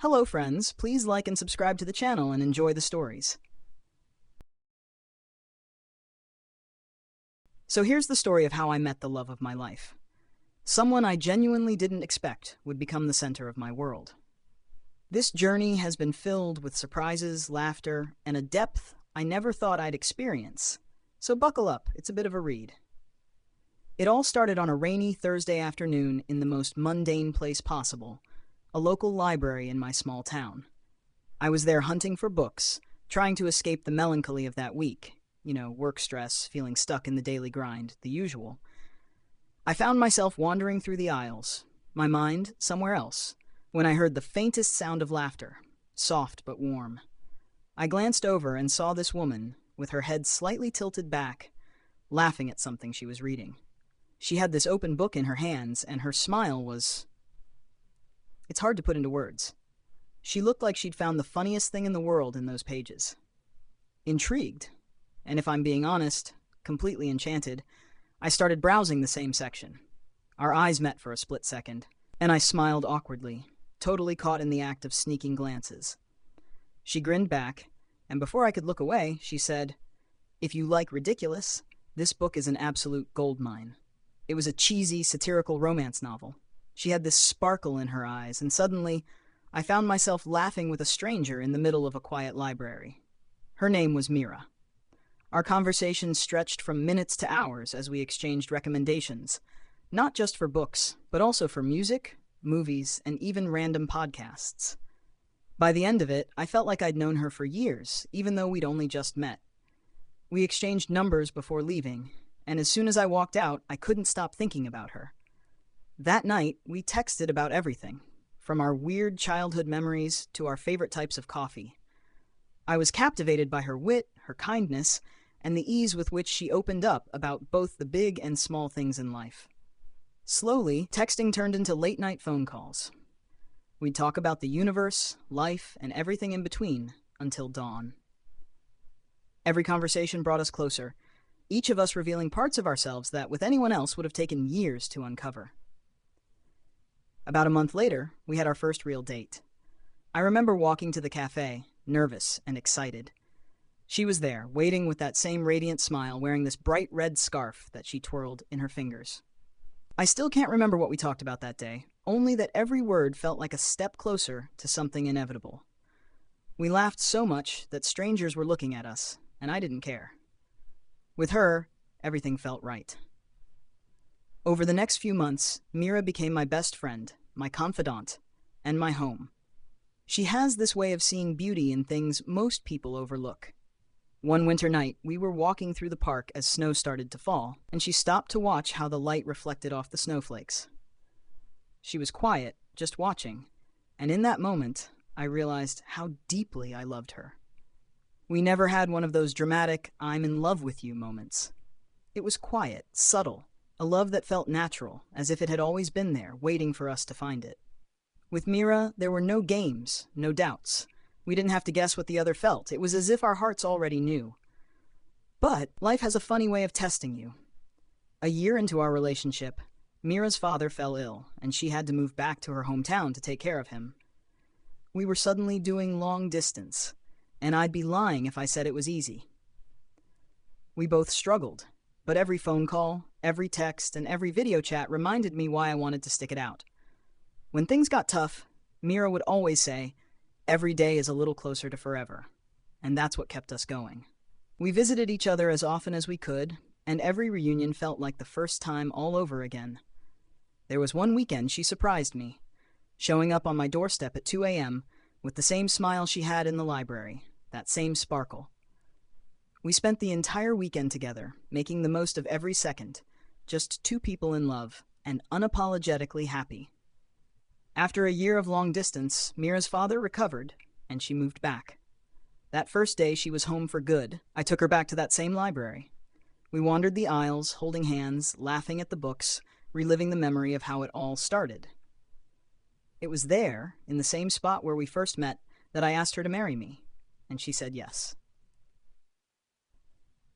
Hello friends, please like and subscribe to the channel and enjoy the stories. So here's the story of how I met the love of my life. Someone I genuinely didn't expect would become the center of my world. This journey has been filled with surprises, laughter, and a depth I never thought I'd experience. So buckle up, it's a bit of a read. It all started on a rainy Thursday afternoon in the most mundane place possible, a local library in my small town. I was there hunting for books, trying to escape the melancholy of that week. Work stress, feeling stuck in the daily grind, the usual. I found myself wandering through the aisles, my mind somewhere else, when I heard the faintest sound of laughter, soft but warm. I glanced over and saw this woman, with her head slightly tilted back, laughing at something she was reading. She had this open book in her hands, and her smile was... It's hard to put into words. She looked like she'd found the funniest thing in the world in those pages. Intrigued, and if I'm being honest, completely enchanted, I started browsing the same section. Our eyes met for a split second, and I smiled awkwardly, totally caught in the act of sneaking glances. She grinned back, and before I could look away, she said, "If you like ridiculous, this book is an absolute goldmine." It was a cheesy, satirical romance novel. She had this sparkle in her eyes, and suddenly, I found myself laughing with a stranger in the middle of a quiet library. Her name was Mira. Our conversation stretched from minutes to hours as we exchanged recommendations, not just for books, but also for music, movies, and even random podcasts. By the end of it, I felt like I'd known her for years, even though we'd only just met. We exchanged numbers before leaving, and as soon as I walked out, I couldn't stop thinking about her. That night, we texted about everything, from our weird childhood memories to our favorite types of coffee. I was captivated by her wit, her kindness, and the ease with which she opened up about both the big and small things in life. Slowly, texting turned into late-night phone calls. We'd talk about the universe, life, and everything in between until dawn. Every conversation brought us closer, each of us revealing parts of ourselves that with anyone else would have taken years to uncover. About a month later, we had our first real date. I remember walking to the cafe, nervous and excited. She was there, waiting with that same radiant smile, wearing this bright red scarf that she twirled in her fingers. I still can't remember what we talked about that day, only that every word felt like a step closer to something inevitable. We laughed so much that strangers were looking at us, and I didn't care. With her, everything felt right. Over the next few months, Mira became my best friend, my confidant, and my home. She has this way of seeing beauty in things most people overlook. One winter night, we were walking through the park as snow started to fall, and she stopped to watch how the light reflected off the snowflakes. She was quiet, just watching, and in that moment, I realized how deeply I loved her. We never had one of those dramatic, "I'm in love with you" moments. It was quiet, subtle, a love that felt natural, as if it had always been there, waiting for us to find it. With Mira, there were no games, no doubts. We didn't have to guess what the other felt. It was as if our hearts already knew. But life has a funny way of testing you. A year into our relationship, Mira's father fell ill, and she had to move back to her hometown to take care of him. We were suddenly doing long distance, and I'd be lying if I said it was easy. We both struggled, but every phone call, every text, and every video chat reminded me why I wanted to stick it out. When things got tough, Mira would always say, "Every day is a little closer to forever," and that's what kept us going. We visited each other as often as we could, and every reunion felt like the first time all over again. There was one weekend she surprised me, showing up on my doorstep at 2 a.m. with the same smile she had in the library, that same sparkle. We spent the entire weekend together, making the most of every second, just two people in love, and unapologetically happy. After a year of long distance, Mira's father recovered, and she moved back. That first day she was home for good, I took her back to that same library. We wandered the aisles, holding hands, laughing at the books, reliving the memory of how it all started. It was there, in the same spot where we first met, that I asked her to marry me, and she said yes.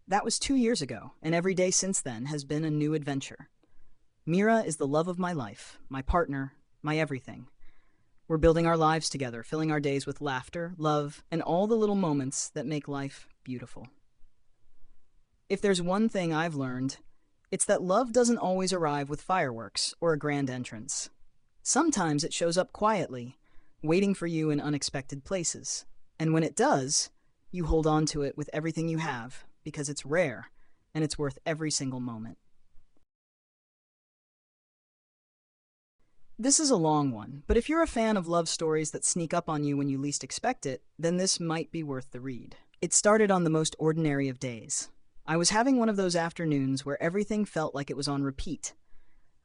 That was 2 years ago, and every day since then has been a new adventure. Mira is the love of my life, my partner, my everything. We're building our lives together, filling our days with laughter, love, and all the little moments that make life beautiful. If there's one thing I've learned, it's that love doesn't always arrive with fireworks or a grand entrance. Sometimes it shows up quietly, waiting for you in unexpected places. And when it does, you hold on to it with everything you have because it's rare and it's worth every single moment. This is a long one, but if you're a fan of love stories that sneak up on you when you least expect it, then this might be worth the read. It started on the most ordinary of days. I was having one of those afternoons where everything felt like it was on repeat.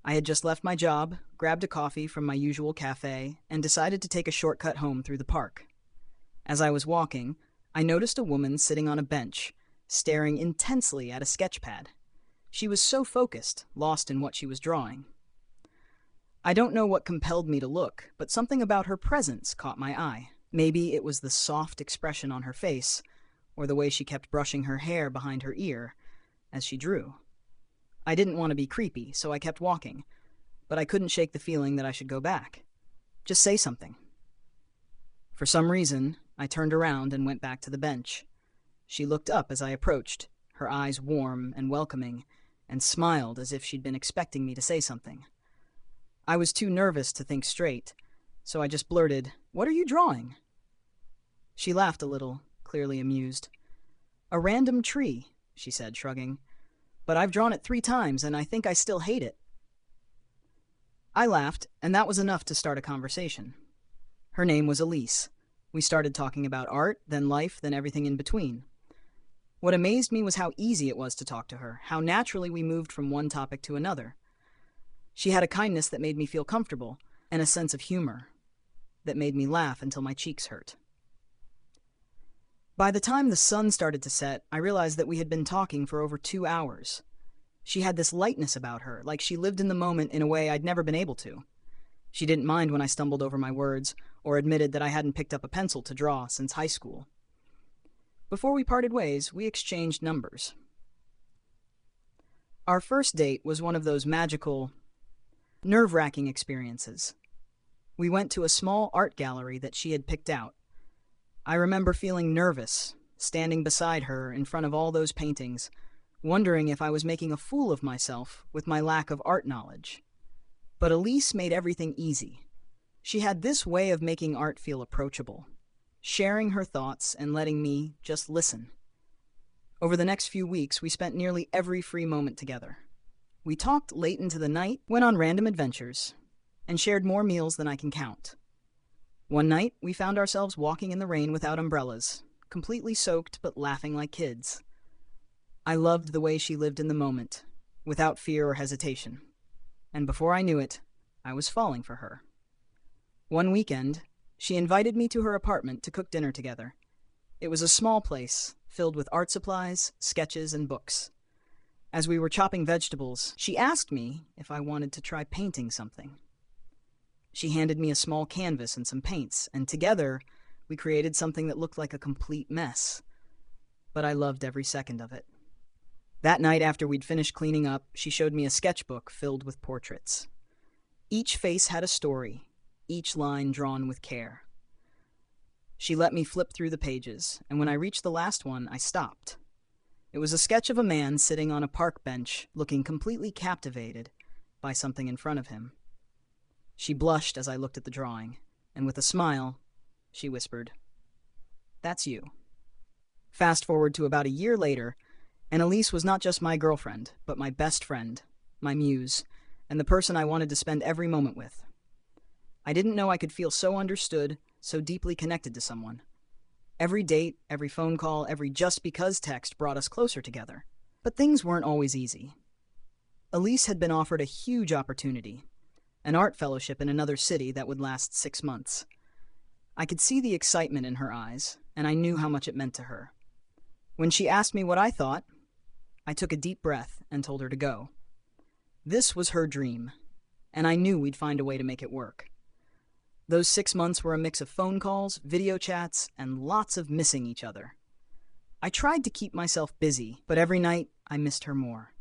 I had just left my job, grabbed a coffee from my usual cafe, and decided to take a shortcut home through the park. As I was walking, I noticed a woman sitting on a bench, staring intensely at a sketch pad. She was so focused, lost in what she was drawing. I don't know what compelled me to look, but something about her presence caught my eye. Maybe it was the soft expression on her face, or the way she kept brushing her hair behind her ear as she drew. I didn't want to be creepy, so I kept walking, but I couldn't shake the feeling that I should go back. Just say something. For some reason, I turned around and went back to the bench. She looked up as I approached, her eyes warm and welcoming, and smiled as if she'd been expecting me to say something. I was too nervous to think straight, so I just blurted, "What are you drawing?" She laughed a little, clearly amused. "A random tree," she said, shrugging. "But I've drawn it 3 times, and I think I still hate it." I laughed, and that was enough to start a conversation. Her name was Elise. We started talking about art, then life, then everything in between. What amazed me was how easy it was to talk to her, how naturally we moved from one topic to another. She had a kindness that made me feel comfortable, and a sense of humor that made me laugh until my cheeks hurt. By the time the sun started to set, I realized that we had been talking for over 2 hours. She had this lightness about her, like she lived in the moment in a way I'd never been able to. She didn't mind when I stumbled over my words, or admitted that I hadn't picked up a pencil to draw since high school. Before we parted ways, we exchanged numbers. Our first date was one of those magical, nerve-wracking experiences. We went to a small art gallery that she had picked out. I remember feeling nervous, standing beside her in front of all those paintings, wondering if I was making a fool of myself with my lack of art knowledge. But Elise made everything easy. She had this way of making art feel approachable, sharing her thoughts and letting me just listen. Over the next few weeks, we spent nearly every free moment together. We talked late into the night, went on random adventures, and shared more meals than I can count. One night, we found ourselves walking in the rain without umbrellas, completely soaked but laughing like kids. I loved the way she lived in the moment, without fear or hesitation. And before I knew it, I was falling for her. One weekend, she invited me to her apartment to cook dinner together. It was a small place, filled with art supplies, sketches, and books. As we were chopping vegetables, she asked me if I wanted to try painting something. She handed me a small canvas and some paints, and together, we created something that looked like a complete mess. But I loved every second of it. That night, after we'd finished cleaning up, she showed me a sketchbook filled with portraits. Each face had a story, each line drawn with care. She let me flip through the pages, and when I reached the last one, I stopped. It was a sketch of a man sitting on a park bench, looking completely captivated by something in front of him. She blushed as I looked at the drawing, and with a smile, she whispered, "That's you." Fast forward to about a year later, and Elise was not just my girlfriend, but my best friend, my muse, and the person I wanted to spend every moment with. I didn't know I could feel so understood, so deeply connected to someone. Every date, every phone call, every just because text brought us closer together. But things weren't always easy. Elise had been offered a huge opportunity, an art fellowship in another city that would last 6 months. I could see the excitement in her eyes, and I knew how much it meant to her. When she asked me what I thought, I took a deep breath and told her to go. This was her dream, and I knew we'd find a way to make it work. Those 6 months were a mix of phone calls, video chats, and lots of missing each other. I tried to keep myself busy, but every night I missed her more.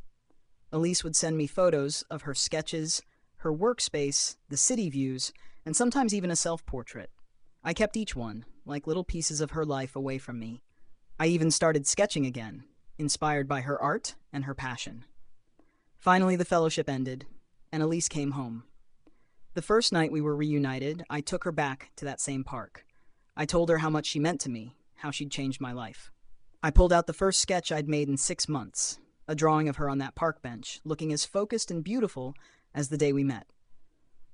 Elise would send me photos of her sketches, her workspace, the city views, and sometimes even a self-portrait. I kept each one, like little pieces of her life, away from me. I even started sketching again, inspired by her art and her passion. Finally, the fellowship ended, and Elise came home. The first night we were reunited, I took her back to that same park. I told her how much she meant to me, how she'd changed my life. I pulled out the first sketch I'd made in 6 months, a drawing of her on that park bench, looking as focused and beautiful as the day we met.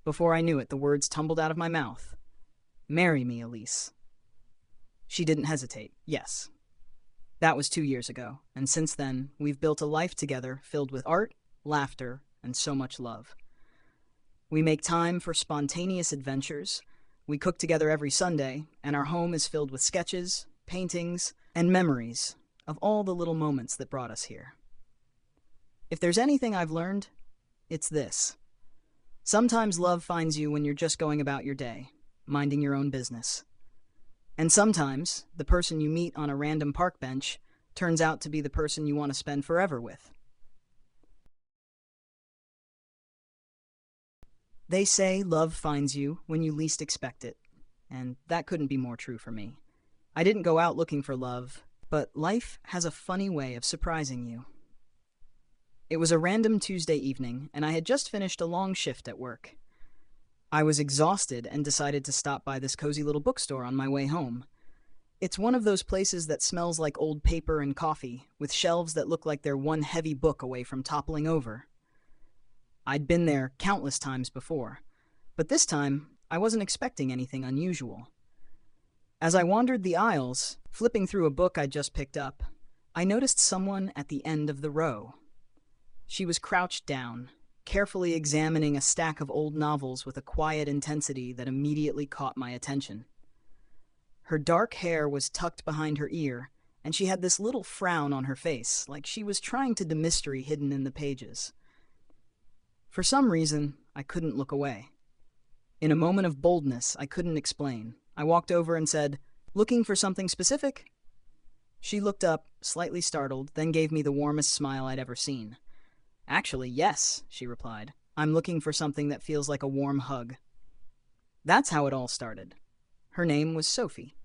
Before I knew it, the words tumbled out of my mouth. "Marry me, Elise." She didn't hesitate. Yes. That was 2 years ago, and since then, we've built a life together filled with art, laughter, and so much love. We make time for spontaneous adventures. We cook together every Sunday, and our home is filled with sketches, paintings, and memories of all the little moments that brought us here. If there's anything I've learned, it's this. Sometimes love finds you when you're just going about your day, minding your own business. And sometimes the person you meet on a random park bench turns out to be the person you want to spend forever with. They say love finds you when you least expect it, and that couldn't be more true for me. I didn't go out looking for love, but life has a funny way of surprising you. It was a random Tuesday evening, and I had just finished a long shift at work. I was exhausted and decided to stop by this cozy little bookstore on my way home. It's one of those places that smells like old paper and coffee, with shelves that look like they're one heavy book away from toppling over. I'd been there countless times before, but this time I wasn't expecting anything unusual. As I wandered the aisles, flipping through a book I'd just picked up, I noticed someone at the end of the row. She was crouched down, carefully examining a stack of old novels with a quiet intensity that immediately caught my attention. Her dark hair was tucked behind her ear, and she had this little frown on her face, like she was trying to the mystery hidden in the pages. For some reason, I couldn't look away. In a moment of boldness I couldn't explain, I walked over and said, "Looking for something specific?" She looked up, slightly startled, then gave me the warmest smile I'd ever seen. "Actually, yes," she replied. "I'm looking for something that feels like a warm hug." That's how it all started. Her name was Sophie.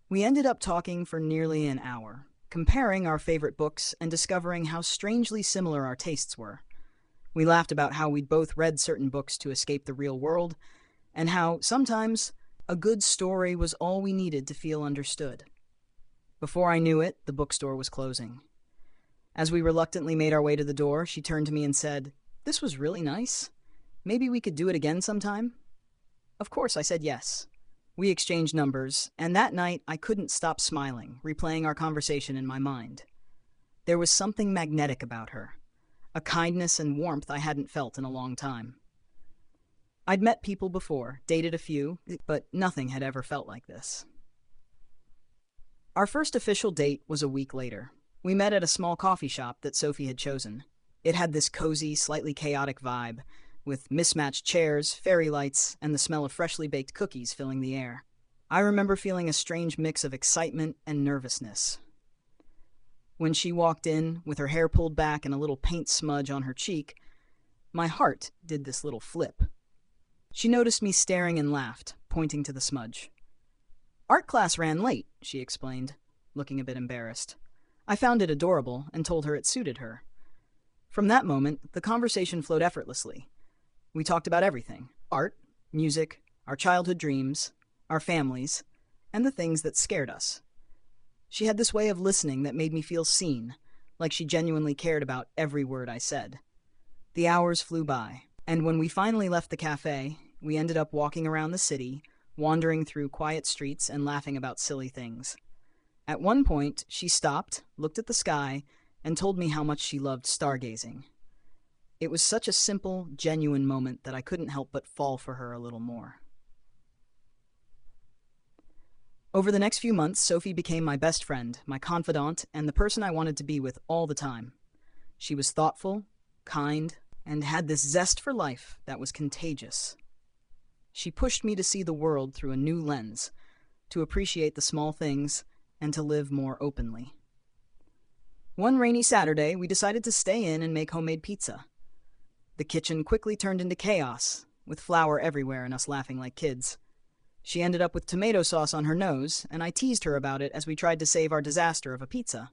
We ended up talking for nearly an hour, comparing our favorite books and discovering how strangely similar our tastes were. We laughed about how we'd both read certain books to escape the real world, and how, sometimes, a good story was all we needed to feel understood. Before I knew it, the bookstore was closing. As we reluctantly made our way to the door, she turned to me and said, "This was really nice. Maybe we could do it again sometime?" Of course, I said yes. We exchanged numbers, and that night I couldn't stop smiling, replaying our conversation in my mind. There was something magnetic about her, a kindness and warmth I hadn't felt in a long time. I'd met people before, dated a few, but nothing had ever felt like this. Our first official date was a week later. We met at a small coffee shop that Sophie had chosen. It had this cozy, slightly chaotic vibe, with mismatched chairs, fairy lights, and the smell of freshly baked cookies filling the air. I remember feeling a strange mix of excitement and nervousness. When she walked in, with her hair pulled back and a little paint smudge on her cheek, my heart did this little flip. She noticed me staring and laughed, pointing to the smudge. "Art class ran late," she explained, looking a bit embarrassed. I found it adorable and told her it suited her. From that moment, the conversation flowed effortlessly. We talked about everything: art, music, our childhood dreams, our families, and the things that scared us. She had this way of listening that made me feel seen, like she genuinely cared about every word I said. The hours flew by, and when we finally left the cafe, we ended up walking around the city, wandering through quiet streets and laughing about silly things. At one point, she stopped, looked at the sky, and told me how much she loved stargazing. It was such a simple, genuine moment that I couldn't help but fall for her a little more. Over the next few months, Sophie became my best friend, my confidant, and the person I wanted to be with all the time. She was thoughtful, kind, and had this zest for life that was contagious. She pushed me to see the world through a new lens, to appreciate the small things, and to live more openly. One rainy Saturday, we decided to stay in and make homemade pizza. The kitchen quickly turned into chaos, with flour everywhere and us laughing like kids. She ended up with tomato sauce on her nose, and I teased her about it as we tried to save our disaster of a pizza.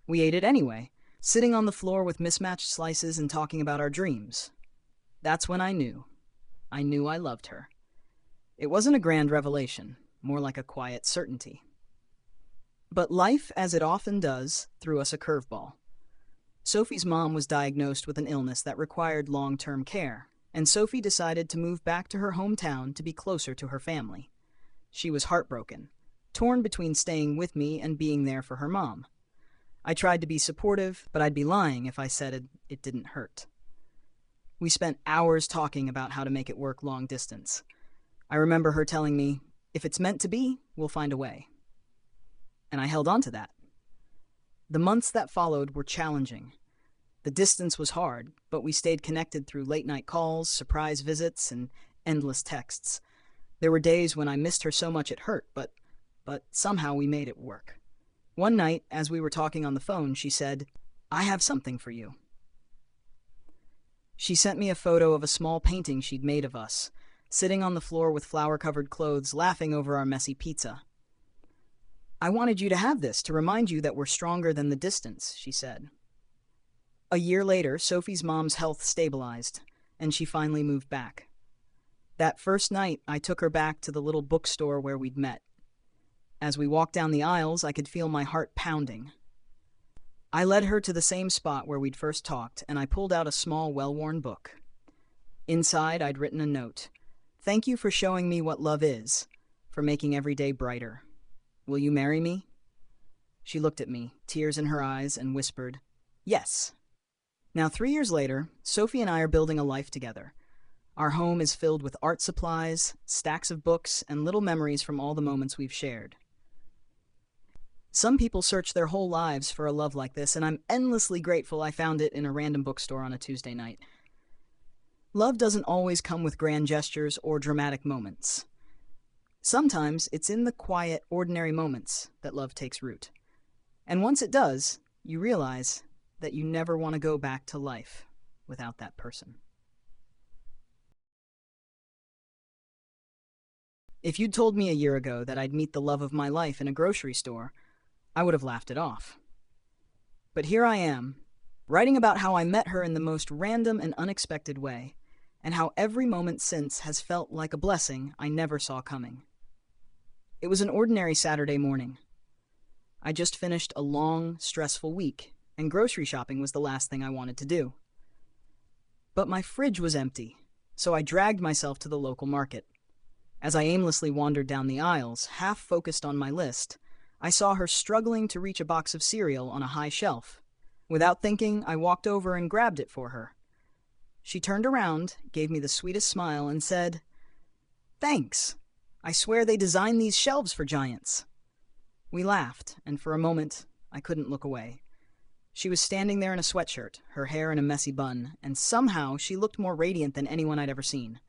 We ate it anyway, sitting on the floor with mismatched slices and talking about our dreams. That's when I knew. I knew I loved her. It wasn't a grand revelation, more like a quiet certainty. But life, as it often does, threw us a curveball. Sophie's mom was diagnosed with an illness that required long-term care, and Sophie decided to move back to her hometown to be closer to her family. She was heartbroken, torn between staying with me and being there for her mom. I tried to be supportive, but I'd be lying if I said it didn't hurt. We spent hours talking about how to make it work long distance. I remember her telling me, "If it's meant to be, we'll find a way." And I held on to that. The months that followed were challenging. The distance was hard, but we stayed connected through late-night calls, surprise visits, and endless texts. There were days when I missed her so much it hurt, but somehow we made it work. One night, as we were talking on the phone, she said, "I have something for you." She sent me a photo of a small painting she'd made of us, sitting on the floor with flour-covered clothes, laughing over our messy pizza. "I wanted you to have this to remind you that we're stronger than the distance," she said. A year later, Sophie's mom's health stabilized, and she finally moved back. That first night, I took her back to the little bookstore where we'd met. As we walked down the aisles, I could feel my heart pounding. I led her to the same spot where we'd first talked, and I pulled out a small, well-worn book. Inside, I'd written a note. "Thank you for showing me what love is, for making every day brighter. Will you marry me?" She looked at me, tears in her eyes, and whispered, "Yes." Now, 3 years later, Sophie and I are building a life together. Our home is filled with art supplies, stacks of books, and little memories from all the moments we've shared. Some people search their whole lives for a love like this, and I'm endlessly grateful I found it in a random bookstore on a Tuesday night. Love doesn't always come with grand gestures or dramatic moments. Sometimes it's in the quiet, ordinary moments that love takes root. And once it does, you realize that you never want to go back to life without that person. If you'd told me a year ago that I'd meet the love of my life in a grocery store, I would have laughed it off. But here I am, writing about how I met her in the most random and unexpected way, and how every moment since has felt like a blessing I never saw coming. It was an ordinary Saturday morning. I just finished a long, stressful week, and grocery shopping was the last thing I wanted to do. But my fridge was empty, so I dragged myself to the local market. As I aimlessly wandered down the aisles, half focused on my list, I saw her struggling to reach a box of cereal on a high shelf. Without thinking, I walked over and grabbed it for her. She turned around, gave me the sweetest smile, and said, "Thanks. I swear they designed these shelves for giants." We laughed, and for a moment, I couldn't look away. She was standing there in a sweatshirt, her hair in a messy bun, and somehow she looked more radiant than anyone I'd ever seen.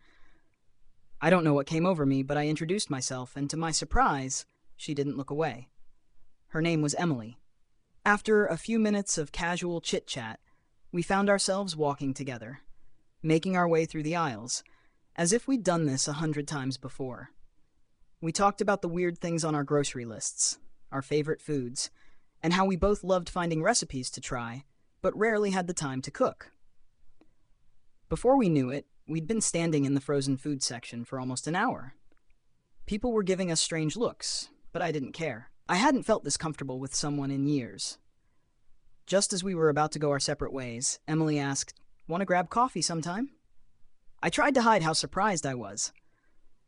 I don't know what came over me, but I introduced myself, and to my surprise, she didn't look away. Her name was Emily. After a few minutes of casual chit-chat, we found ourselves walking together, making our way through the aisles, as if we'd done this 100 times before. We talked about the weird things on our grocery lists, our favorite foods, and how we both loved finding recipes to try, but rarely had the time to cook. Before we knew it, we'd been standing in the frozen food section for almost an hour. People were giving us strange looks, but I didn't care. I hadn't felt this comfortable with someone in years. Just as we were about to go our separate ways, Emily asked, "Want to grab coffee sometime?" I tried to hide how surprised I was.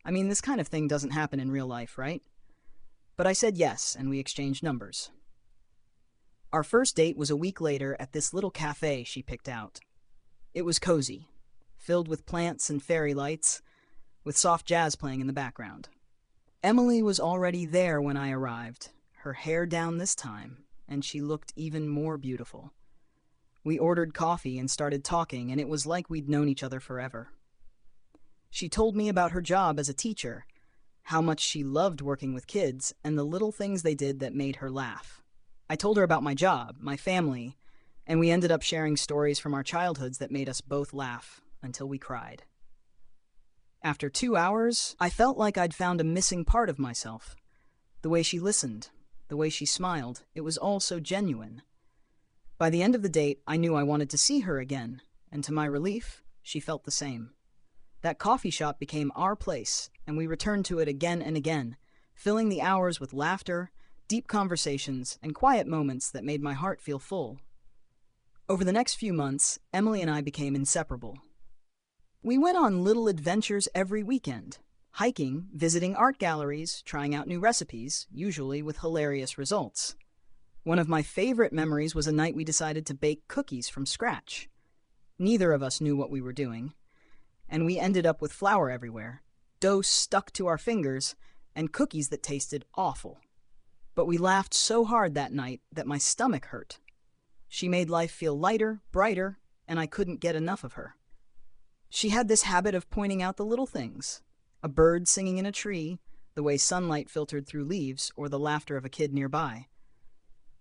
I mean, this kind of thing doesn't happen in real life, right? But I said yes, and we exchanged numbers. Our first date was a week later at this little cafe she picked out. It was cozy, filled with plants and fairy lights, with soft jazz playing in the background. Emily was already there when I arrived, her hair down this time, and she looked even more beautiful. We ordered coffee and started talking, and it was like we'd known each other forever. She told me about her job as a teacher, how much she loved working with kids, and the little things they did that made her laugh. I told her about my job, my family, and we ended up sharing stories from our childhoods that made us both laugh until we cried. After 2 hours, I felt like I'd found a missing part of myself. The way she listened, the way she smiled, it was all so genuine. By the end of the date, I knew I wanted to see her again, and to my relief, she felt the same. That coffee shop became our place, and we returned to it again and again, filling the hours with laughter, deep conversations, and quiet moments that made my heart feel full. Over the next few months, Emily and I became inseparable. We went on little adventures every weekend, hiking, visiting art galleries, trying out new recipes, usually with hilarious results. One of my favorite memories was a night we decided to bake cookies from scratch. Neither of us knew what we were doing, and we ended up with flour everywhere, dough stuck to our fingers, and cookies that tasted awful. But we laughed so hard that night that my stomach hurt. She made life feel lighter, brighter, and I couldn't get enough of her. She had this habit of pointing out the little things: a bird singing in a tree, the way sunlight filtered through leaves, or the laughter of a kid nearby.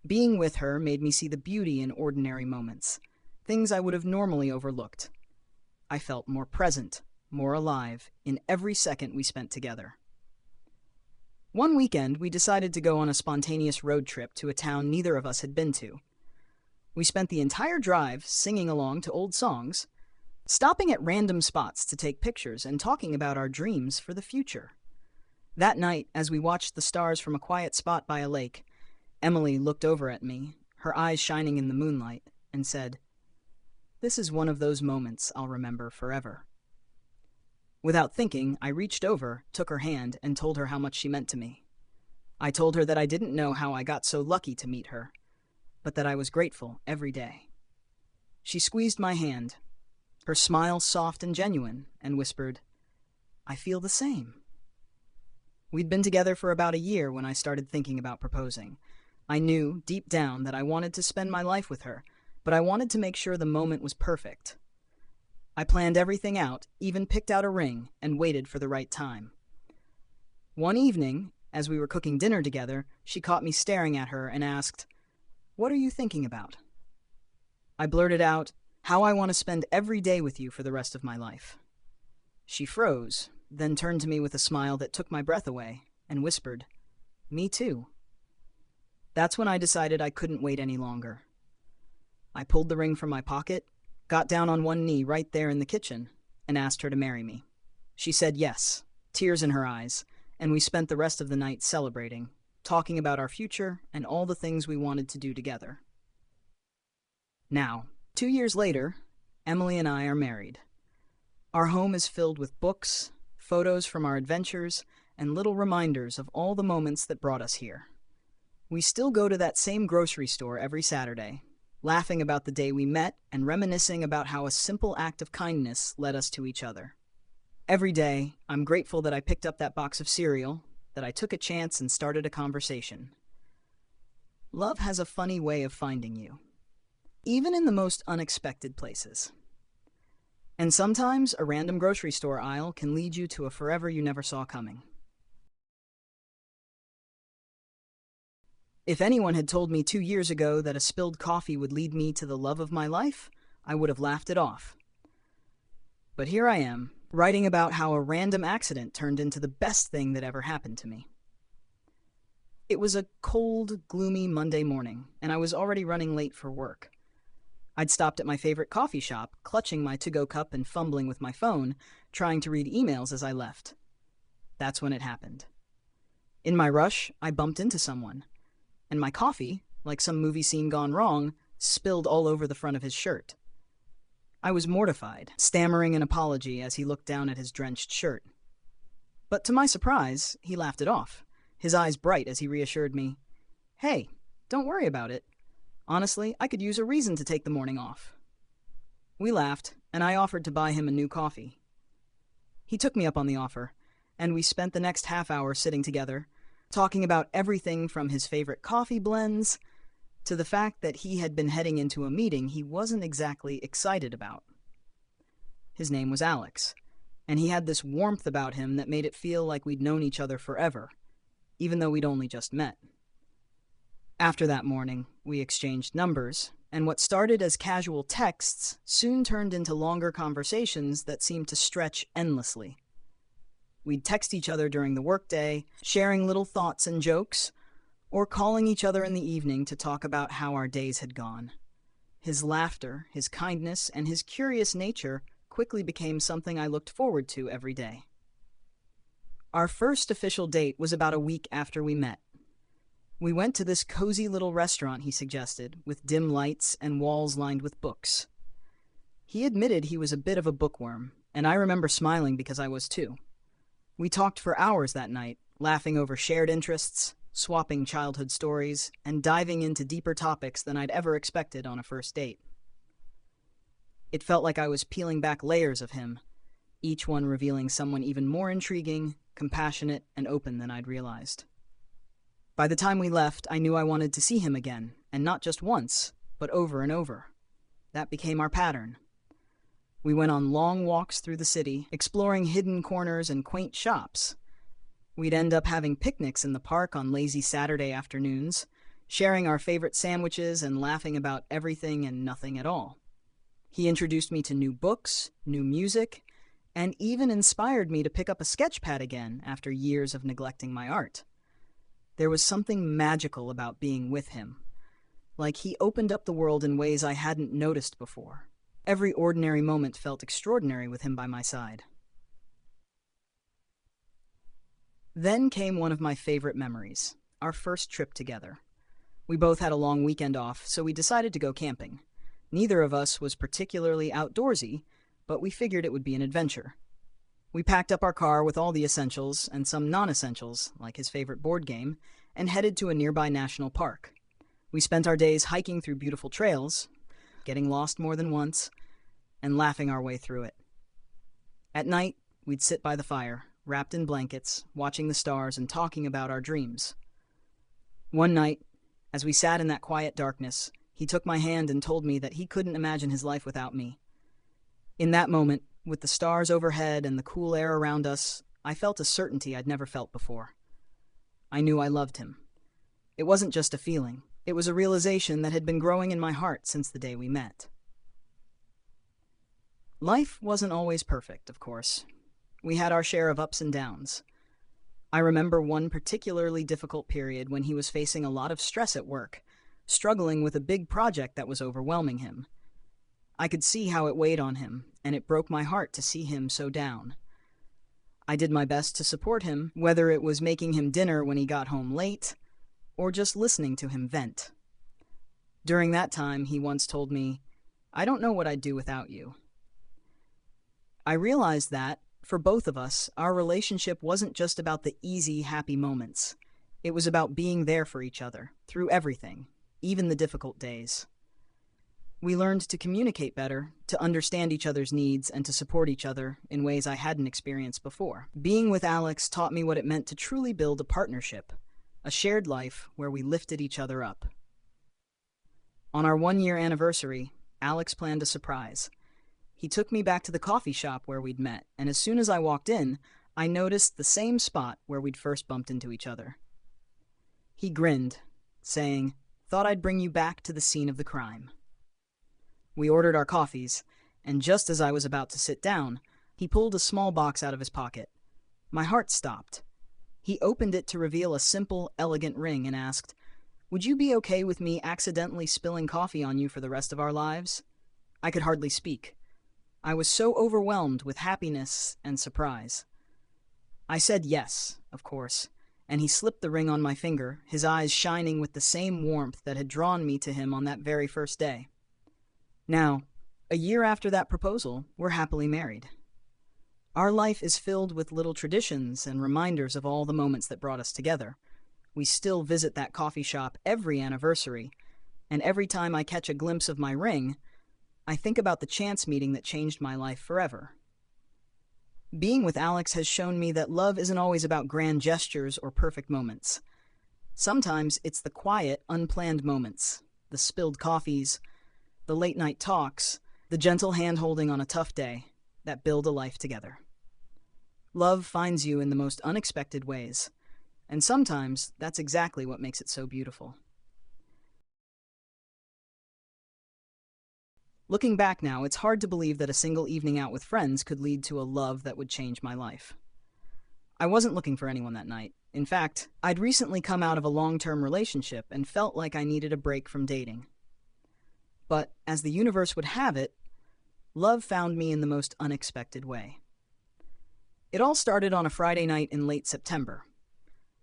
Being with her made me see the beauty in ordinary moments, things I would have normally overlooked. I felt more present, more alive, in every second we spent together. One weekend, we decided to go on a spontaneous road trip to a town neither of us had been to. We spent the entire drive singing along to old songs, stopping at random spots to take pictures and talking about our dreams for the future. That night, as we watched the stars from a quiet spot by a lake, Emily looked over at me, her eyes shining in the moonlight, and said, "This is one of those moments I'll remember forever." Without thinking, I reached over, took her hand, and told her how much she meant to me. I told her that I didn't know how I got so lucky to meet her, but that I was grateful every day. She squeezed my hand, her smile soft and genuine, and whispered, "I feel the same." We'd been together for about a year when I started thinking about proposing. I knew, deep down, that I wanted to spend my life with her, but I wanted to make sure the moment was perfect. I planned everything out, even picked out a ring, and waited for the right time. One evening, as we were cooking dinner together, she caught me staring at her and asked, "What are you thinking about?" I blurted out, "How I want to spend every day with you for the rest of my life." She froze, then turned to me with a smile that took my breath away, and whispered, "Me too." That's when I decided I couldn't wait any longer. I pulled the ring from my pocket, got down on one knee right there in the kitchen, and asked her to marry me. She said yes, tears in her eyes, and we spent the rest of the night celebrating, talking about our future and all the things we wanted to do together. Now, 2 years later, Emily and I are married. Our home is filled with books, photos from our adventures, and little reminders of all the moments that brought us here. We still go to that same grocery store every Saturday, laughing about the day we met and reminiscing about how a simple act of kindness led us to each other. Every day, I'm grateful that I picked up that box of cereal, that I took a chance and started a conversation. Love has a funny way of finding you, even in the most unexpected places. And sometimes a random grocery store aisle can lead you to a forever you never saw coming. If anyone had told me 2 years ago that a spilled coffee would lead me to the love of my life, I would have laughed it off. But here I am, writing about how a random accident turned into the best thing that ever happened to me. It was a cold, gloomy Monday morning, and I was already running late for work. I'd stopped at my favorite coffee shop, clutching my to-go cup and fumbling with my phone, trying to read emails as I left. That's when it happened. In my rush, I bumped into someone, and my coffee, like some movie scene gone wrong, spilled all over the front of his shirt. I was mortified, stammering an apology as he looked down at his drenched shirt. But to my surprise, he laughed it off, his eyes bright as he reassured me, "Hey, don't worry about it. Honestly, I could use a reason to take the morning off." We laughed, and I offered to buy him a new coffee. He took me up on the offer, and we spent the next half hour sitting together, talking about everything from his favorite coffee blends to the fact that he had been heading into a meeting he wasn't exactly excited about. His name was Alex, and he had this warmth about him that made it feel like we'd known each other forever, even though we'd only just met. After that morning, we exchanged numbers, and what started as casual texts soon turned into longer conversations that seemed to stretch endlessly. We'd text each other during the workday, sharing little thoughts and jokes, or calling each other in the evening to talk about how our days had gone. His laughter, his kindness, and his curious nature quickly became something I looked forward to every day. Our first official date was about a week after we met. We went to this cozy little restaurant he suggested, with dim lights and walls lined with books. He admitted he was a bit of a bookworm, and I remember smiling because I was too. We talked for hours that night, laughing over shared interests, swapping childhood stories, and diving into deeper topics than I'd ever expected on a first date. It felt like I was peeling back layers of him, each one revealing someone even more intriguing, compassionate, and open than I'd realized. By the time we left, I knew I wanted to see him again, and not just once, but over and over. That became our pattern. We went on long walks through the city, exploring hidden corners and quaint shops. We'd end up having picnics in the park on lazy Saturday afternoons, sharing our favorite sandwiches and laughing about everything and nothing at all. He introduced me to new books, new music, and even inspired me to pick up a sketch pad again after years of neglecting my art. There was something magical about being with him, like he opened up the world in ways I hadn't noticed before. Every ordinary moment felt extraordinary with him by my side. Then came one of my favorite memories, our first trip together. We both had a long weekend off, so we decided to go camping. Neither of us was particularly outdoorsy, but we figured it would be an adventure. We packed up our car with all the essentials and some non-essentials, like his favorite board game, and headed to a nearby national park. We spent our days hiking through beautiful trails, getting lost more than once, and laughing our way through it. At night, we'd sit by the fire, wrapped in blankets, watching the stars and talking about our dreams. One night, as we sat in that quiet darkness, he took my hand and told me that he couldn't imagine his life without me. In that moment, with the stars overhead and the cool air around us, I felt a certainty I'd never felt before. I knew I loved him. It wasn't just a feeling. It was a realization that had been growing in my heart since the day we met. Life wasn't always perfect, of course. We had our share of ups and downs. I remember one particularly difficult period when he was facing a lot of stress at work, struggling with a big project that was overwhelming him. I could see how it weighed on him, and it broke my heart to see him so down. I did my best to support him, whether it was making him dinner when he got home late, or just listening to him vent. During that time, he once told me, "I don't know what I'd do without you." I realized that, for both of us, our relationship wasn't just about the easy, happy moments. It was about being there for each other, through everything, even the difficult days. We learned to communicate better, to understand each other's needs, and to support each other in ways I hadn't experienced before. Being with Alex taught me what it meant to truly build a partnership, a shared life where we lifted each other up. On our 1-year anniversary, Alex planned a surprise. He took me back to the coffee shop where we'd met, and as soon as I walked in, I noticed the same spot where we'd first bumped into each other. He grinned, saying, "Thought I'd bring you back to the scene of the crime." We ordered our coffees, and just as I was about to sit down, he pulled a small box out of his pocket. My heart stopped. He opened it to reveal a simple, elegant ring and asked, "Would you be okay with me accidentally spilling coffee on you for the rest of our lives?" I could hardly speak. I was so overwhelmed with happiness and surprise. I said yes, of course, and he slipped the ring on my finger, his eyes shining with the same warmth that had drawn me to him on that very first day. Now, a year after that proposal, we're happily married. Our life is filled with little traditions and reminders of all the moments that brought us together. We still visit that coffee shop every anniversary, and every time I catch a glimpse of my ring, I think about the chance meeting that changed my life forever. Being with Alex has shown me that love isn't always about grand gestures or perfect moments. Sometimes it's the quiet, unplanned moments, the spilled coffees, the late-night talks, the gentle hand-holding on a tough day, that build a life together. Love finds you in the most unexpected ways, and sometimes that's exactly what makes it so beautiful. Looking back now, it's hard to believe that a single evening out with friends could lead to a love that would change my life. I wasn't looking for anyone that night. In fact, I'd recently come out of a long-term relationship and felt like I needed a break from dating. But as the universe would have it, love found me in the most unexpected way. It all started on a Friday night in late September.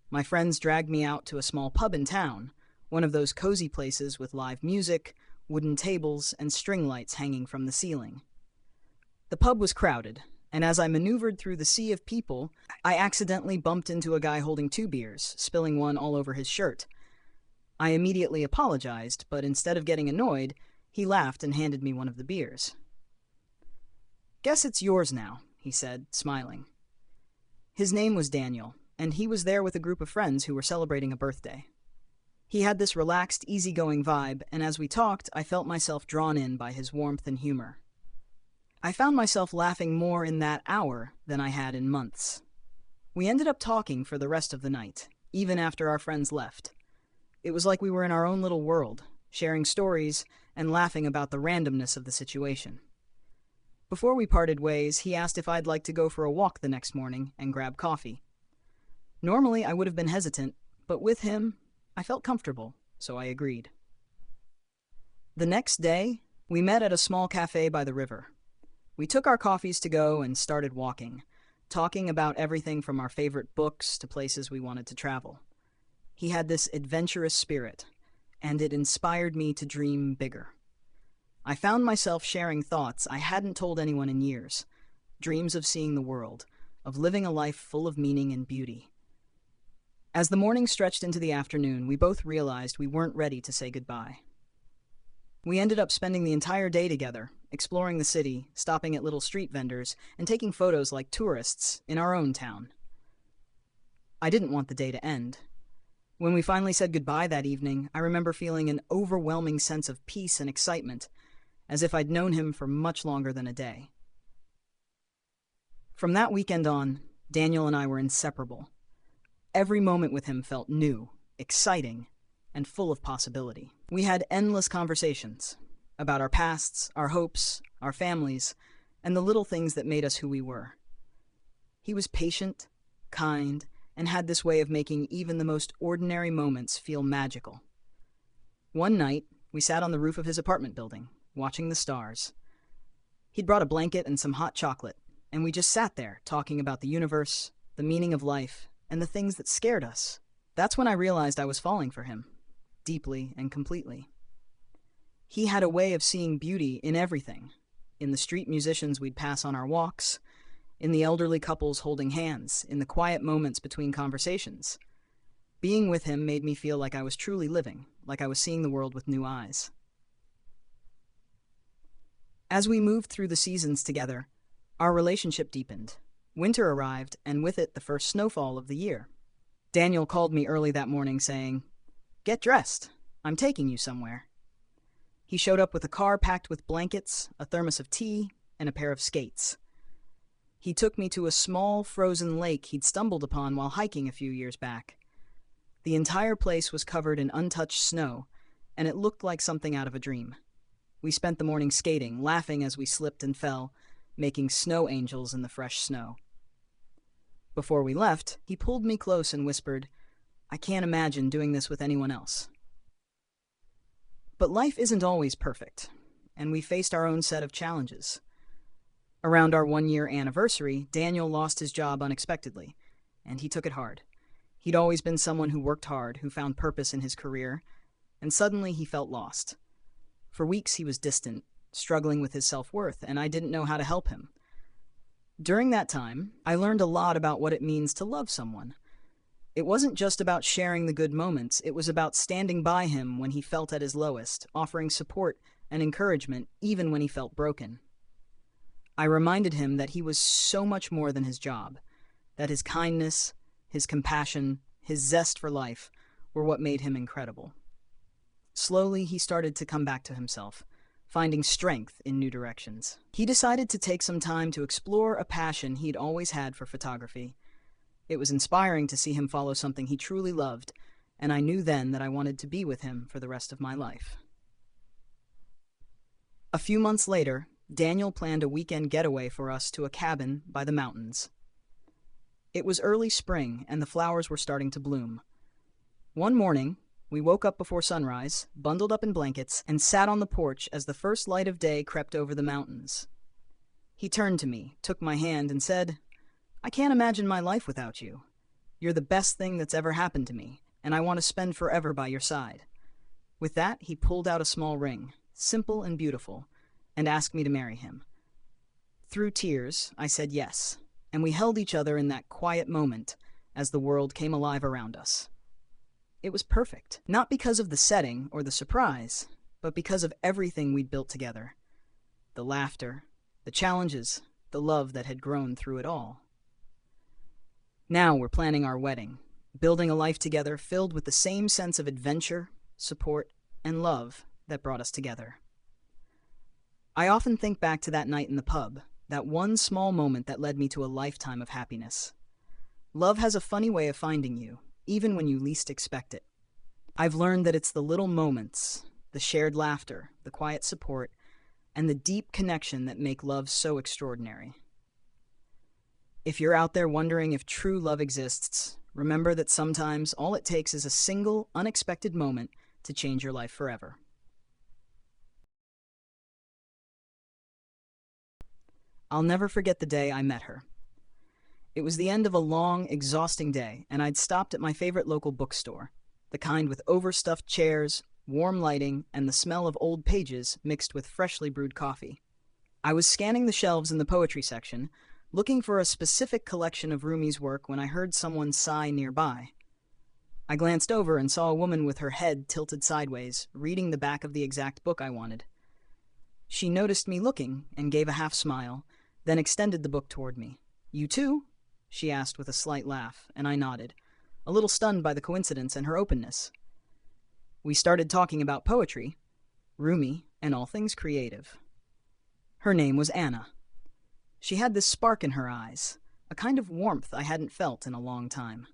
My friends dragged me out to a small pub in town, one of those cozy places with live music, wooden tables, and string lights hanging from the ceiling. The pub was crowded, and as I maneuvered through the sea of people, I accidentally bumped into a guy holding 2 beers, spilling one all over his shirt. I immediately apologized, but instead of getting annoyed, he laughed and handed me one of the beers. "Guess it's yours now," he said, smiling. His name was Daniel, and he was there with a group of friends who were celebrating a birthday. He had this relaxed, easygoing vibe, and as we talked, I felt myself drawn in by his warmth and humor. I found myself laughing more in that hour than I had in months. We ended up talking for the rest of the night, even after our friends left. It was like we were in our own little world, sharing stories and laughing about the randomness of the situation. Before we parted ways, he asked if I'd like to go for a walk the next morning and grab coffee. Normally, I would have been hesitant, but with him, I felt comfortable, so I agreed. The next day, we met at a small cafe by the river. We took our coffees to go and started walking, talking about everything from our favorite books to places we wanted to travel. He had this adventurous spirit, and it inspired me to dream bigger. I found myself sharing thoughts I hadn't told anyone in years, dreams of seeing the world, of living a life full of meaning and beauty. As the morning stretched into the afternoon, we both realized we weren't ready to say goodbye. We ended up spending the entire day together, exploring the city, stopping at little street vendors, and taking photos like tourists in our own town. I didn't want the day to end. When we finally said goodbye that evening, I remember feeling an overwhelming sense of peace and excitement, as if I'd known him for much longer than a day. From that weekend on, Daniel and I were inseparable. Every moment with him felt new, exciting, and full of possibility. We had endless conversations about our pasts, our hopes, our families, and the little things that made us who we were. He was patient, kind, and had this way of making even the most ordinary moments feel magical. One night, we sat on the roof of his apartment building, watching the stars. He'd brought a blanket and some hot chocolate, and we just sat there talking about the universe, the meaning of life, and the things that scared us. That's when I realized I was falling for him, deeply and completely. He had a way of seeing beauty in everything, in the street musicians we'd pass on our walks, in the elderly couples holding hands, in the quiet moments between conversations. Being with him made me feel like I was truly living, like I was seeing the world with new eyes. As we moved through the seasons together, our relationship deepened. Winter arrived, and with it the first snowfall of the year. Daniel called me early that morning saying, "Get dressed. I'm taking you somewhere." He showed up with a car packed with blankets, a thermos of tea, and a pair of skates. He took me to a small frozen lake he'd stumbled upon while hiking a few years back. The entire place was covered in untouched snow, and it looked like something out of a dream. We spent the morning skating, laughing as we slipped and fell, making snow angels in the fresh snow. Before we left, he pulled me close and whispered, "I can't imagine doing this with anyone else." But life isn't always perfect, and we faced our own set of challenges. Around our 1-year anniversary, Daniel lost his job unexpectedly, and he took it hard. He'd always been someone who worked hard, who found purpose in his career, and suddenly he felt lost. For weeks he was distant, struggling with his self-worth, and I didn't know how to help him. During that time, I learned a lot about what it means to love someone. It wasn't just about sharing the good moments, it was about standing by him when he felt at his lowest, offering support and encouragement even when he felt broken. I reminded him that he was so much more than his job, that his kindness, his compassion, his zest for life were what made him incredible. Slowly, he started to come back to himself, finding strength in new directions. He decided to take some time to explore a passion he'd always had for photography. It was inspiring to see him follow something he truly loved, and I knew then that I wanted to be with him for the rest of my life. A few months later, Daniel planned a weekend getaway for us to a cabin by the mountains. It was early spring, and the flowers were starting to bloom. One morning, we woke up before sunrise, bundled up in blankets, and sat on the porch as the first light of day crept over the mountains. He turned to me, took my hand, and said, "I can't imagine my life without you. You're the best thing that's ever happened to me, and I want to spend forever by your side." With that, he pulled out a small ring, simple and beautiful, and asked me to marry him. Through tears, I said yes, and we held each other in that quiet moment as the world came alive around us. It was perfect, not because of the setting or the surprise, but because of everything we'd built together. The laughter, the challenges, the love that had grown through it all. Now we're planning our wedding, building a life together filled with the same sense of adventure, support, and love that brought us together. I often think back to that night in the pub, that one small moment that led me to a lifetime of happiness. Love has a funny way of finding you, even when you least expect it. I've learned that it's the little moments, the shared laughter, the quiet support, and the deep connection that make love so extraordinary. If you're out there wondering if true love exists, remember that sometimes all it takes is a single, unexpected moment to change your life forever. I'll never forget the day I met her. It was the end of a long, exhausting day, and I'd stopped at my favorite local bookstore, the kind with overstuffed chairs, warm lighting, and the smell of old pages mixed with freshly brewed coffee. I was scanning the shelves in the poetry section, looking for a specific collection of Rumi's work when I heard someone sigh nearby. I glanced over and saw a woman with her head tilted sideways, reading the back of the exact book I wanted. She noticed me looking and gave a half smile, then extended the book toward me. "You too?" she asked with a slight laugh, and I nodded, a little stunned by the coincidence and her openness. We started talking about poetry, Rumi, and all things creative. Her name was Anna. She had this spark in her eyes, a kind of warmth I hadn't felt in a long time.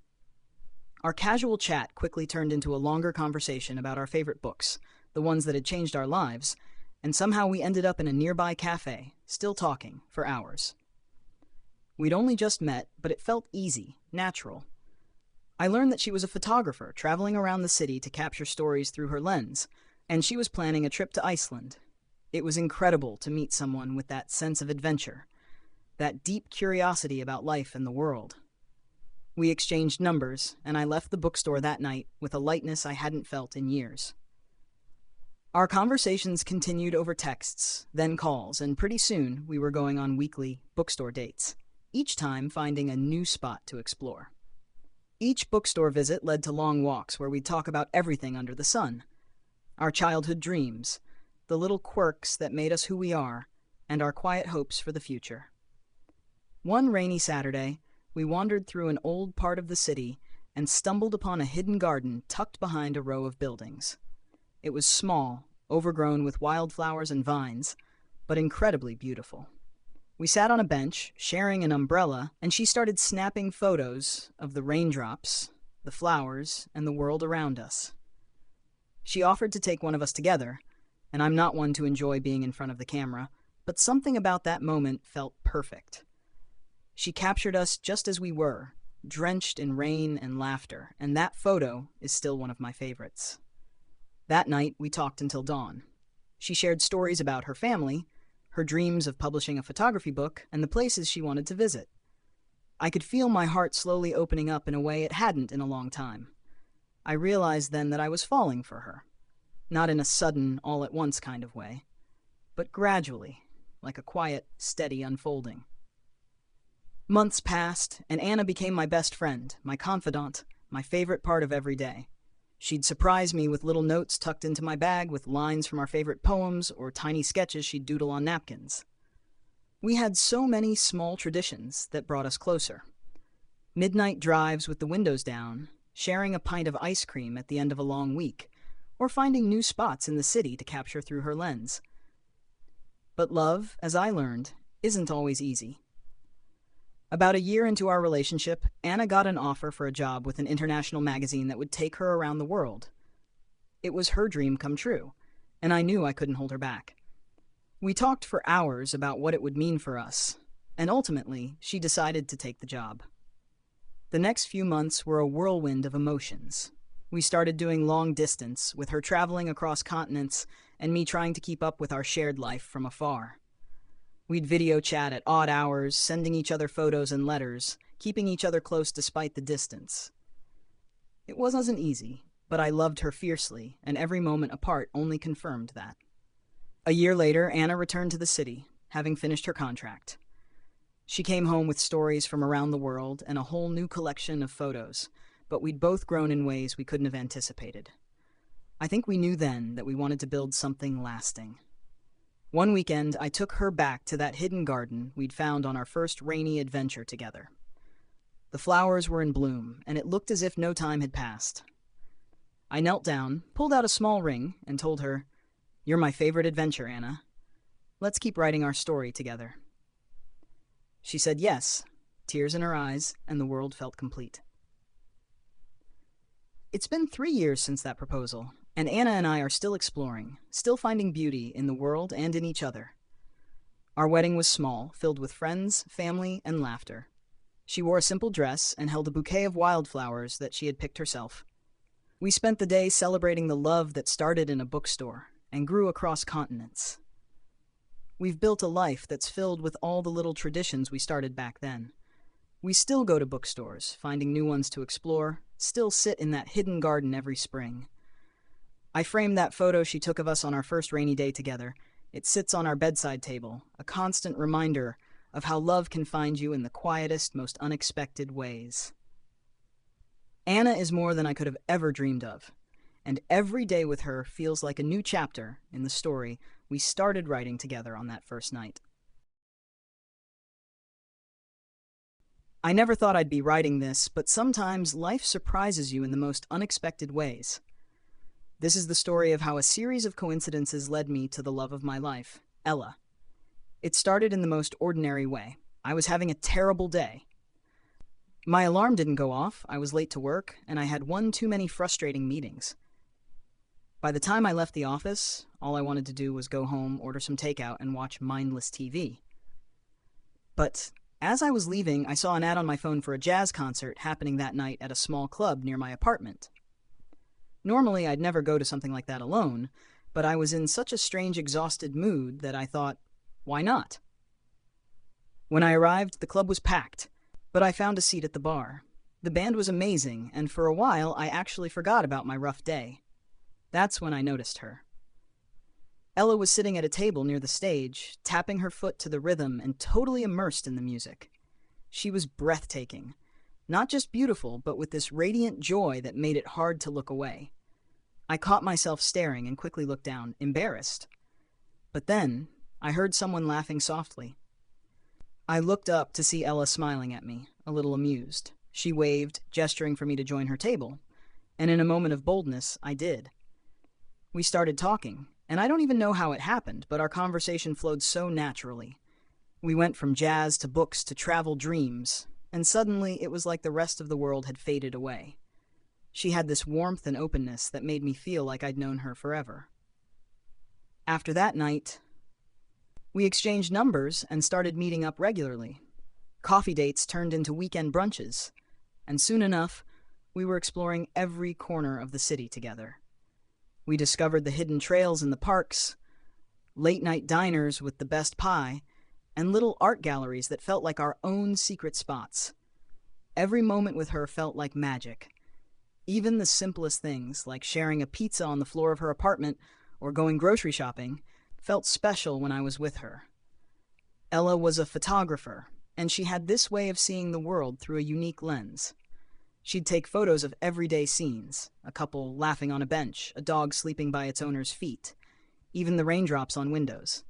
Our casual chat quickly turned into a longer conversation about our favorite books, the ones that had changed our lives, and somehow we ended up in a nearby cafe, still talking, for hours. We'd only just met, but it felt easy, natural. I learned that she was a photographer traveling around the city to capture stories through her lens, and she was planning a trip to Iceland. It was incredible to meet someone with that sense of adventure, that deep curiosity about life and the world. We exchanged numbers, and I left the bookstore that night with a lightness I hadn't felt in years. Our conversations continued over texts, then calls, and pretty soon we were going on weekly bookstore dates, each time finding a new spot to explore. Each bookstore visit led to long walks where we'd talk about everything under the sun. Our childhood dreams, the little quirks that made us who we are, and our quiet hopes for the future. One rainy Saturday, we wandered through an old part of the city and stumbled upon a hidden garden tucked behind a row of buildings. It was small, overgrown with wildflowers and vines, but incredibly beautiful. We sat on a bench, sharing an umbrella, and she started snapping photos of the raindrops, the flowers, and the world around us. She offered to take one of us together, and I'm not one to enjoy being in front of the camera, but something about that moment felt perfect. She captured us just as we were, drenched in rain and laughter, and that photo is still one of my favorites. That night, we talked until dawn. She shared stories about her family, her dreams of publishing a photography book, and the places she wanted to visit. I could feel my heart slowly opening up in a way it hadn't in a long time. I realized then that I was falling for her. Not in a sudden, all-at-once kind of way, but gradually, like a quiet, steady unfolding. Months passed, and Anna became my best friend, my confidant, my favorite part of every day. She'd surprise me with little notes tucked into my bag with lines from our favorite poems or tiny sketches she'd doodle on napkins. We had so many small traditions that brought us closer. Midnight drives with the windows down, sharing a pint of ice cream at the end of a long week, or finding new spots in the city to capture through her lens. But love, as I learned, isn't always easy. About a year into our relationship, Anna got an offer for a job with an international magazine that would take her around the world. It was her dream come true, and I knew I couldn't hold her back. We talked for hours about what it would mean for us, and ultimately, she decided to take the job. The next few months were a whirlwind of emotions. We started doing long distance, with her traveling across continents and me trying to keep up with our shared life from afar. We'd video chat at odd hours, sending each other photos and letters, keeping each other close despite the distance. It wasn't easy, but I loved her fiercely, and every moment apart only confirmed that. A year later, Anna returned to the city, having finished her contract. She came home with stories from around the world and a whole new collection of photos, but we'd both grown in ways we couldn't have anticipated. I think we knew then that we wanted to build something lasting. One weekend, I took her back to that hidden garden we'd found on our first rainy adventure together. The flowers were in bloom, and it looked as if no time had passed. I knelt down, pulled out a small ring, and told her, "You're my favorite adventure, Anna. Let's keep writing our story together." She said yes, tears in her eyes, and the world felt complete. It's been 3 years since that proposal, and Anna and I are still exploring, still finding beauty in the world and in each other. Our wedding was small, filled with friends, family, and laughter. She wore a simple dress and held a bouquet of wildflowers that she had picked herself. We spent the day celebrating the love that started in a bookstore and grew across continents. We've built a life that's filled with all the little traditions we started back then. We still go to bookstores, finding new ones to explore, still sit in that hidden garden every spring. I framed that photo she took of us on our first rainy day together. It sits on our bedside table, a constant reminder of how love can find you in the quietest, most unexpected ways. Anna is more than I could have ever dreamed of, and every day with her feels like a new chapter in the story we started writing together on that first night. I never thought I'd be writing this, but sometimes life surprises you in the most unexpected ways. This is the story of how a series of coincidences led me to the love of my life, Ella. It started in the most ordinary way. I was having a terrible day. My alarm didn't go off, I was late to work, and I had one too many frustrating meetings. By the time I left the office, all I wanted to do was go home, order some takeout, and watch mindless TV. But as I was leaving, I saw an ad on my phone for a jazz concert happening that night at a small club near my apartment. Normally, I'd never go to something like that alone, but I was in such a strange, exhausted mood that I thought, why not? When I arrived, the club was packed, but I found a seat at the bar. The band was amazing, and for a while, I actually forgot about my rough day. That's when I noticed her. Ella was sitting at a table near the stage, tapping her foot to the rhythm and totally immersed in the music. She was breathtaking. Not just beautiful, but with this radiant joy that made it hard to look away. I caught myself staring and quickly looked down, embarrassed. But then, I heard someone laughing softly. I looked up to see Ella smiling at me, a little amused. She waved, gesturing for me to join her table, and in a moment of boldness, I did. We started talking, and I don't even know how it happened, but our conversation flowed so naturally. We went from jazz to books to travel dreams, and suddenly it was like the rest of the world had faded away. She had this warmth and openness that made me feel like I'd known her forever. After that night, we exchanged numbers and started meeting up regularly. Coffee dates turned into weekend brunches, and soon enough, we were exploring every corner of the city together. We discovered the hidden trails in the parks, late-night diners with the best pie, and little art galleries that felt like our own secret spots. Every moment with her felt like magic. Even the simplest things, like sharing a pizza on the floor of her apartment or going grocery shopping, felt special when I was with her. Ella was a photographer, and she had this way of seeing the world through a unique lens. She'd take photos of everyday scenes, a couple laughing on a bench, a dog sleeping by its owner's feet, even the raindrops on windows.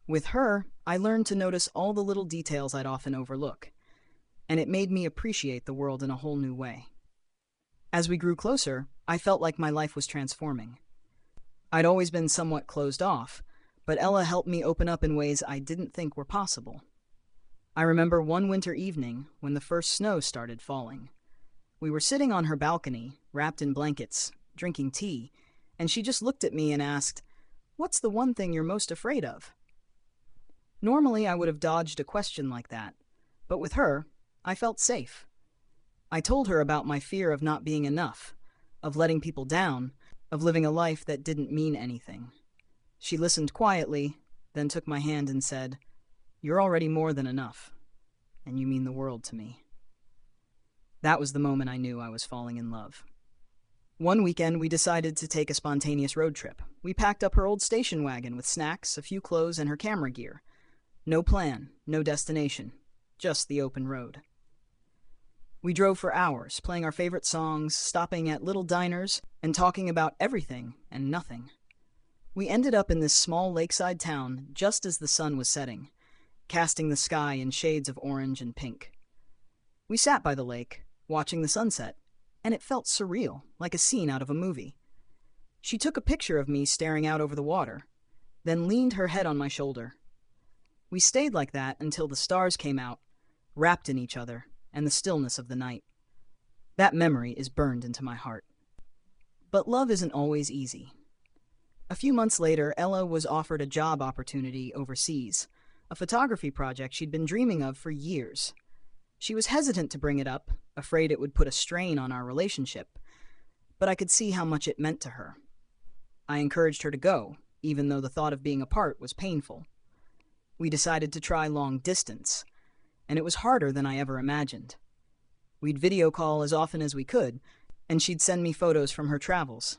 With her, I learned to notice all the little details I'd often overlook, and it made me appreciate the world in a whole new way. As we grew closer, I felt like my life was transforming. I'd always been somewhat closed off, but Ella helped me open up in ways I didn't think were possible. I remember one winter evening when the first snow started falling. We were sitting on her balcony, wrapped in blankets, drinking tea, and she just looked at me and asked, "What's the one thing you're most afraid of?" Normally, I would have dodged a question like that, but with her, I felt safe. I told her about my fear of not being enough, of letting people down, of living a life that didn't mean anything. She listened quietly, then took my hand and said, "You're already more than enough, and you mean the world to me." That was the moment I knew I was falling in love. One weekend, we decided to take a spontaneous road trip. We packed up her old station wagon with snacks, a few clothes, and her camera gear. No plan, no destination, just the open road. We drove for hours, playing our favorite songs, stopping at little diners, and talking about everything and nothing. We ended up in this small lakeside town just as the sun was setting, casting the sky in shades of orange and pink. We sat by the lake, watching the sunset, and it felt surreal, like a scene out of a movie. She took a picture of me staring out over the water, then leaned her head on my shoulder. We stayed like that until the stars came out, wrapped in each other, and the stillness of the night. That memory is burned into my heart. But love isn't always easy. A few months later, Ella was offered a job opportunity overseas, a photography project she'd been dreaming of for years. She was hesitant to bring it up, afraid it would put a strain on our relationship, but I could see how much it meant to her. I encouraged her to go, even though the thought of being apart was painful. We decided to try long distance, and it was harder than I ever imagined. We'd video call as often as we could, and she'd send me photos from her travels.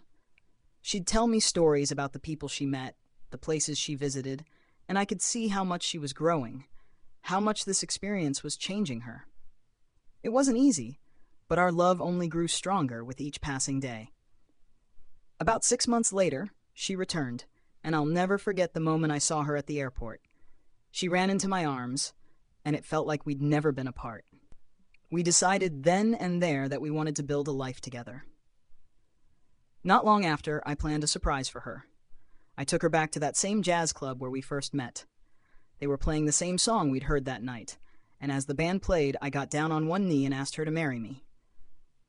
She'd tell me stories about the people she met, the places she visited, and I could see how much she was growing, how much this experience was changing her. It wasn't easy, but our love only grew stronger with each passing day. About 6 months later, she returned, and I'll never forget the moment I saw her at the airport. She ran into my arms, and it felt like we'd never been apart. We decided then and there that we wanted to build a life together. Not long after, I planned a surprise for her. I took her back to that same jazz club where we first met. They were playing the same song we'd heard that night, and as the band played, I got down on one knee and asked her to marry me.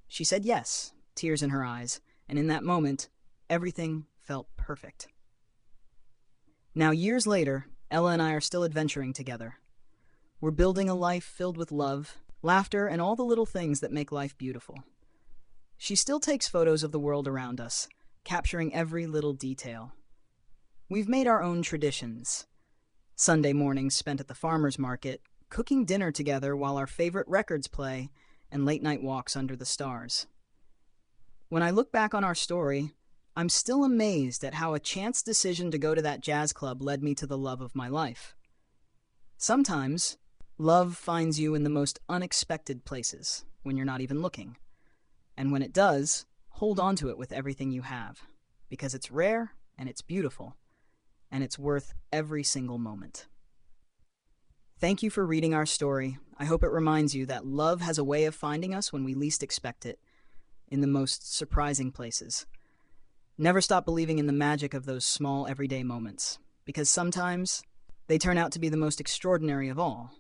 She said yes, tears in her eyes, and in that moment, everything felt perfect. Now, years later, Ella and I are still adventuring together. We're building a life filled with love, laughter, and all the little things that make life beautiful. She still takes photos of the world around us, capturing every little detail. We've made our own traditions. Sunday mornings spent at the farmer's market, cooking dinner together while our favorite records play, and late-night walks under the stars. When I look back on our story, I'm still amazed at how a chance decision to go to that jazz club led me to the love of my life. Sometimes, love finds you in the most unexpected places, when you're not even looking. And when it does, hold on to it with everything you have, because it's rare and it's beautiful, and it's worth every single moment. Thank you for reading our story. I hope it reminds you that love has a way of finding us when we least expect it, in the most surprising places. Never stop believing in the magic of those small everyday moments, because sometimes they turn out to be the most extraordinary of all.